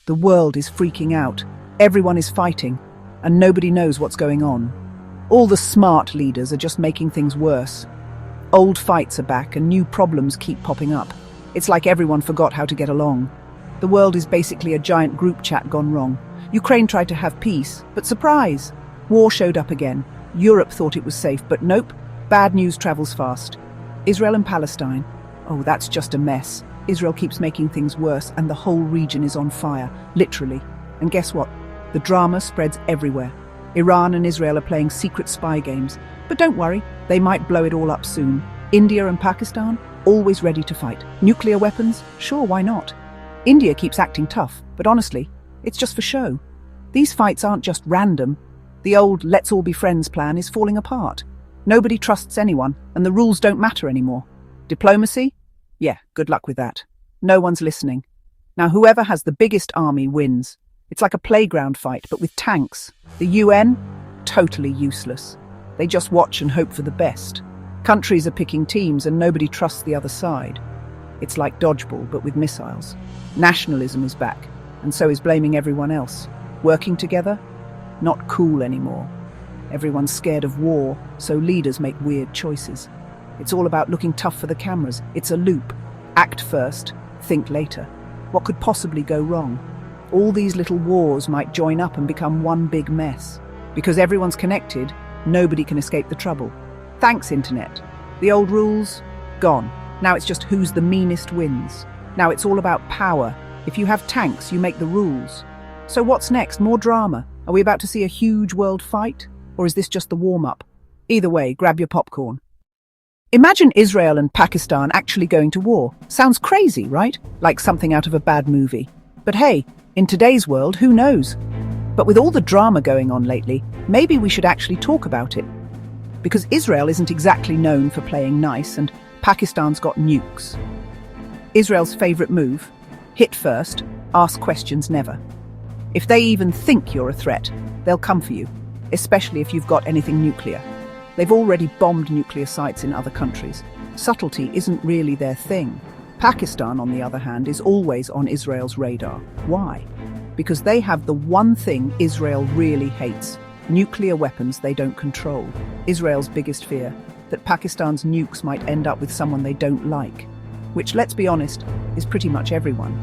The world is freaking out. Everyone is fighting, and nobody knows what's going on. All the smart leaders are just making things worse. Old fights are back and new problems keep popping up. It's like everyone forgot how to get along. The world is basically a giant group chat gone wrong. Ukraine tried to have peace, but surprise! War showed up again. Europe thought it was safe, but nope, bad news travels fast. Israel and Palestine. Oh, that's just a mess. Israel keeps making things worse and the whole region is on fire, literally. And guess what? The drama spreads everywhere. Iran and Israel are playing secret spy games. But don't worry, they might blow it all up soon. India and Pakistan, always ready to fight. Nuclear weapons? Sure, why not? India keeps acting tough, but honestly, it's just for show. These fights aren't just random. The old let's all be friends plan is falling apart. Nobody trusts anyone, and the rules don't matter anymore. Diplomacy? Yeah, good luck with that. No one's listening. Now whoever has the biggest army wins. It's like a playground fight, but with tanks. The UN? Totally useless. They just watch and hope for the best. Countries are picking teams and nobody trusts the other side. It's like dodgeball, but with missiles. Nationalism is back, and so is blaming everyone else. Working together? Not cool anymore. Everyone's scared of war, so leaders make weird choices. It's all about looking tough for the cameras. It's a loop. Act first, think later. What could possibly go wrong? All these little wars might join up and become one big mess. Because everyone's connected, nobody can escape the trouble. Thanks, Internet. The old rules? Gone. Now it's just who's the meanest wins. Now it's all about power. If you have tanks, you make the rules. So what's next? More drama? Are we about to see a huge world fight? Or is this just the warm-up? Either way, grab your popcorn. Imagine Israel and Pakistan actually going to war. Sounds crazy, right? Like something out of a bad movie. But hey, in today's world, who knows? But with all the drama going on lately, maybe we should actually talk about it. Because Israel isn't exactly known for playing nice, and Pakistan's got nukes. Israel's favorite move? Hit first, ask questions never. If they even think you're a threat, they'll come for you, especially if you've got anything nuclear. They've already bombed nuclear sites in other countries. Subtlety isn't really their thing. Pakistan, on the other hand, is always on Israel's radar. Why? Because they have the one thing Israel really hates: nuclear weapons they don't control. Israel's biggest fear: that Pakistan's nukes might end up with someone they don't like. Which, let's be honest, is pretty much everyone.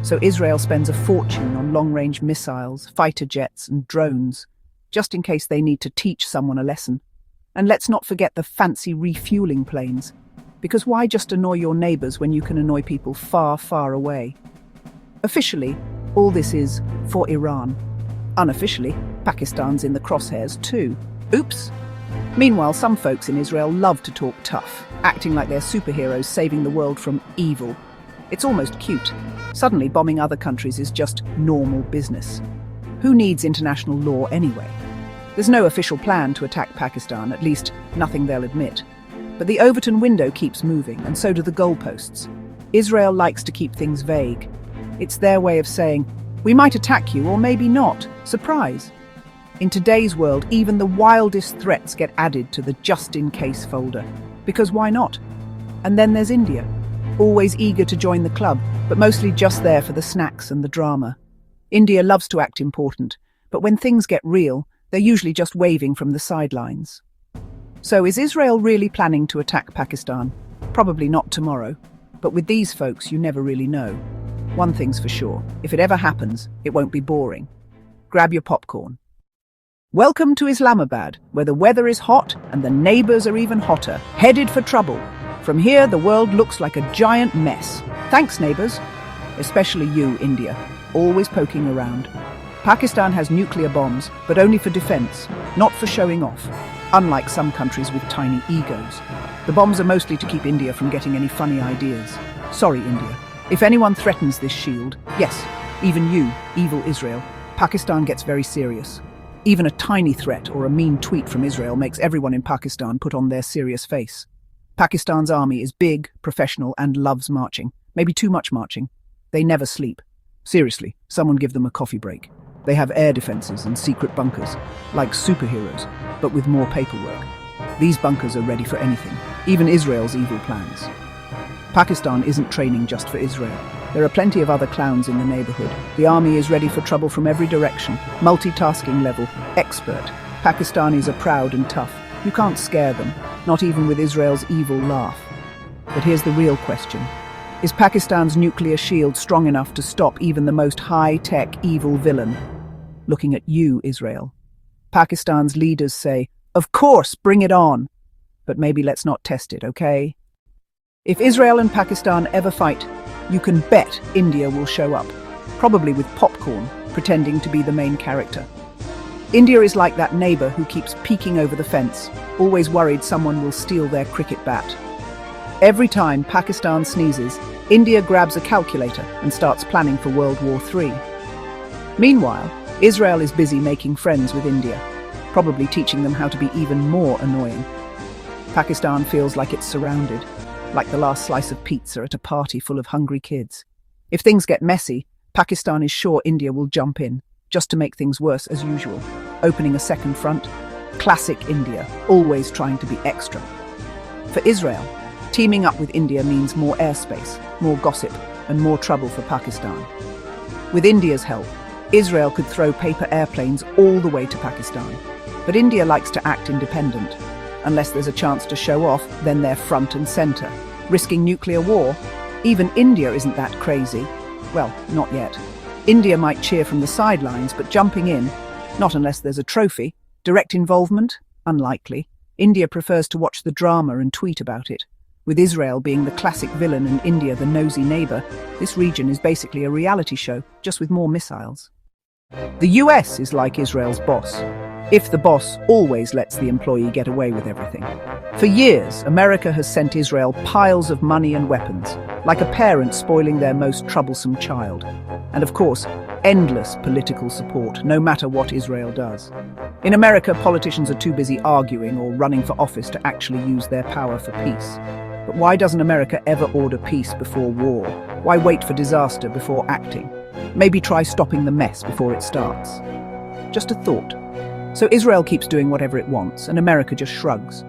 So Israel spends a fortune on long-range missiles, fighter jets and drones, just in case they need to teach someone a lesson. And let's not forget the fancy refueling planes. Because why just annoy your neighbors when you can annoy people far, far away? Officially, all this is for Iran. Unofficially, Pakistan's in the crosshairs too. Oops! Meanwhile, some folks in Israel love to talk tough, acting like they're superheroes saving the world from evil. It's almost cute. Suddenly, bombing other countries is just normal business. Who needs international law anyway? There's no official plan to attack Pakistan, at least nothing they'll admit. But the Overton window keeps moving, and so do the goalposts. Israel likes to keep things vague. It's their way of saying, we might attack you, or maybe not. Surprise! In today's world, even the wildest threats get added to the just-in-case folder. Because why not? And then there's India. Always eager to join the club, but mostly just there for the snacks and the drama. India loves to act important, but when things get real, they're usually just waving from the sidelines. So is Israel really planning to attack Pakistan? Probably not tomorrow. But with these folks, you never really know. One thing's for sure, if it ever happens, it won't be boring. Grab your popcorn. Welcome to Islamabad, where the weather is hot and the neighbors are even hotter, headed for trouble. From here, the world looks like a giant mess. Thanks, neighbors. Especially you, India, always poking around. Pakistan has nuclear bombs, but only for defense, not for showing off, unlike some countries with tiny egos. The bombs are mostly to keep India from getting any funny ideas. Sorry, India. If anyone threatens this shield, yes, even you, evil Israel, Pakistan gets very serious. Even a tiny threat or a mean tweet from Israel makes everyone in Pakistan put on their serious face. Pakistan's army is big, professional, and loves marching. Maybe too much marching. They never sleep. Seriously, someone give them a coffee break. They have air defenses and secret bunkers, like superheroes, but with more paperwork. These bunkers are ready for anything, even Israel's evil plans. Pakistan isn't training just for Israel. There are plenty of other clowns in the neighborhood. The army is ready for trouble from every direction. Multitasking level, expert. Pakistanis are proud and tough. You can't scare them, not even with Israel's evil laugh. But here's the real question. Is Pakistan's nuclear shield strong enough to stop even the most high-tech evil villain? Looking at you, Israel. Pakistan's leaders say, of course, bring it on. But maybe let's not test it, okay? If Israel and Pakistan ever fight, you can bet India will show up, probably with popcorn, pretending to be the main character. India is like that neighbor who keeps peeking over the fence, always worried someone will steal their cricket bat. Every time Pakistan sneezes, India grabs a calculator and starts planning for World War III. Meanwhile, Israel is busy making friends with India, probably teaching them how to be even more annoying. Pakistan feels like it's surrounded, like the last slice of pizza at a party full of hungry kids. If things get messy, Pakistan is sure India will jump in, just to make things worse as usual, opening a second front. Classic India, always trying to be extra. For Israel, teaming up with India means more airspace, more gossip, and more trouble for Pakistan. With India's help, Israel could throw paper airplanes all the way to Pakistan. But India likes to act independent. Unless there's a chance to show off, then they're front and center. Risking nuclear war? Even India isn't that crazy. Well, not yet. India might cheer from the sidelines, but jumping in? Not unless there's a trophy. Direct involvement? Unlikely. India prefers to watch the drama and tweet about it. With Israel being the classic villain and India the nosy neighbor, this region is basically a reality show, just with more missiles. The US is like Israel's boss. If the boss always lets the employee get away with everything. For years, America has sent Israel piles of money and weapons, like a parent spoiling their most troublesome child. And of course, endless political support, no matter what Israel does. In America, politicians are too busy arguing or running for office to actually use their power for peace. But why doesn't America ever order peace before war? Why wait for disaster before acting? Maybe try stopping the mess before it starts. Just a thought. So Israel keeps doing whatever it wants, and America just shrugs.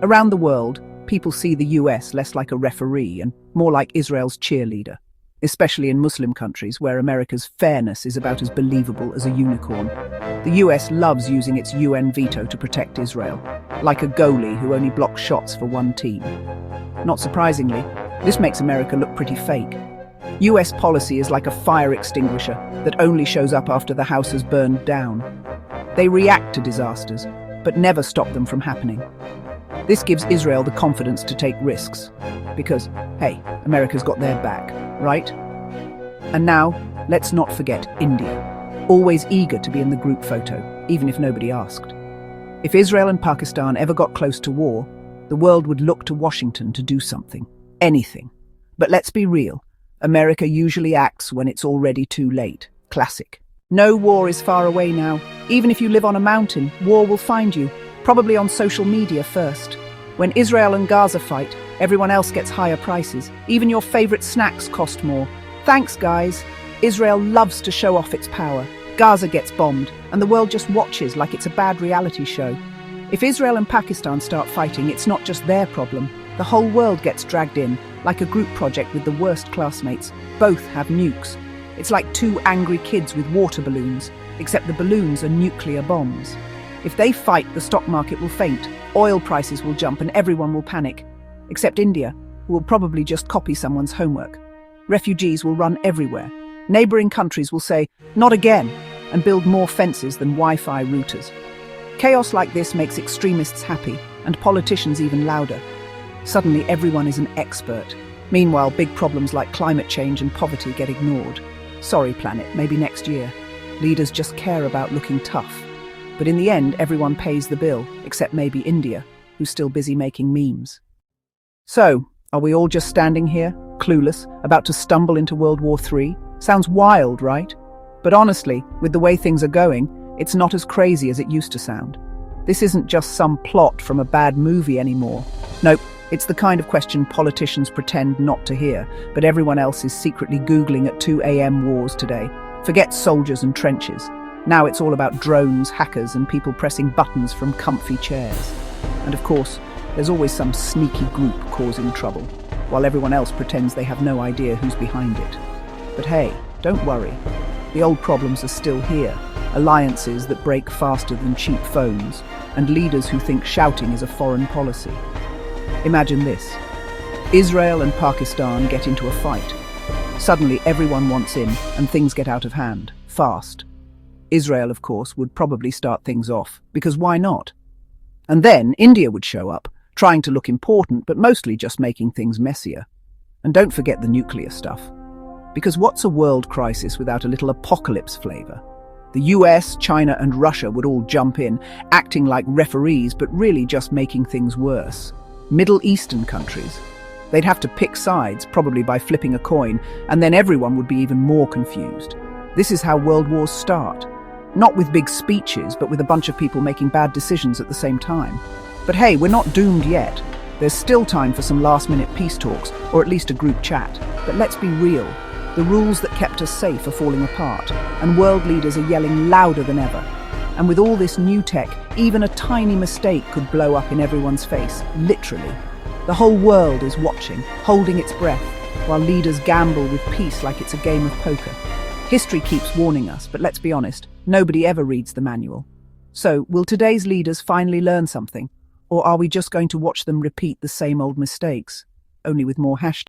Around the world, people see the US less like a referee and more like Israel's cheerleader, especially in Muslim countries where America's fairness is about as believable as a unicorn. The US loves using its UN veto to protect Israel, like a goalie who only blocks shots for one team. Not surprisingly, this makes America look pretty fake. US policy is like a fire extinguisher that only shows up after the house has burned down. They react to disasters, but never stop them from happening. This gives Israel the confidence to take risks, because, hey, America's got their back, right? And now, let's not forget India, always eager to be in the group photo, even if nobody asked. If Israel and Pakistan ever got close to war, the world would look to Washington to do something, anything. But let's be real, America usually acts when it's already too late. Classic. No war is far away now. Even if you live on a mountain, war will find you, probably on social media first. When Israel and Gaza fight, everyone else gets higher prices. Even your favorite snacks cost more. Thanks, guys. Israel loves to show off its power. Gaza gets bombed, and the world just watches like it's a bad reality show. If Israel and Pakistan start fighting, it's not just their problem. The whole world gets dragged in, like a group project with the worst classmates. Both have nukes. It's like two angry kids with water balloons, except the balloons are nuclear bombs. If they fight, the stock market will faint, oil prices will jump, and everyone will panic. Except India, who will probably just copy someone's homework. Refugees will run everywhere. Neighboring countries will say, "Not again," and build more fences than Wi-Fi routers. Chaos like this makes extremists happy, and politicians even louder. Suddenly, everyone is an expert. Meanwhile, big problems like climate change and poverty get ignored. Sorry, planet, maybe next year. Leaders just care about looking tough. But in the end, everyone pays the bill, except maybe India, who's still busy making memes. So, are we all just standing here, clueless, about to stumble into World War III? Sounds wild, right? But honestly, with the way things are going, it's not as crazy as it used to sound. This isn't just some plot from a bad movie anymore. Nope. It's the kind of question politicians pretend not to hear, but everyone else is secretly Googling at 2 a.m. wars today. Forget soldiers and trenches. Now it's all about drones, hackers, and people pressing buttons from comfy chairs. And of course, there's always some sneaky group causing trouble. while everyone else pretends they have no idea who's behind it. But hey, don't worry. The old problems are still here. Alliances that break faster than cheap phones, and leaders who think shouting is a foreign policy. Imagine this. Israel and Pakistan get into a fight. Suddenly everyone wants in, and things get out of hand, fast. Israel, of course, would probably start things off, because why not? And then India would show up, trying to look important, but mostly just making things messier. And don't forget the nuclear stuff. Because what's a world crisis without a little apocalypse flavor? The US, China, and Russia would all jump in, acting like referees, but really just making things worse. Middle Eastern countries. They'd have to pick sides, probably by flipping a coin, and then everyone would be even more confused. This is how world wars start. Not with big speeches, but with a bunch of people making bad decisions at the same time. But hey, we're not doomed yet. There's still time for some last-minute peace talks, or at least a group chat. But let's be real. The rules that kept us safe are falling apart, and world leaders are yelling louder than ever. And with all this new tech, even a tiny mistake could blow up in everyone's face, literally. The whole world is watching, holding its breath, while leaders gamble with peace like it's a game of poker. History keeps warning us, but let's be honest, nobody ever reads the manual. So, will today's leaders finally learn something? Or are we just going to watch them repeat the same old mistakes, only with more hashtags?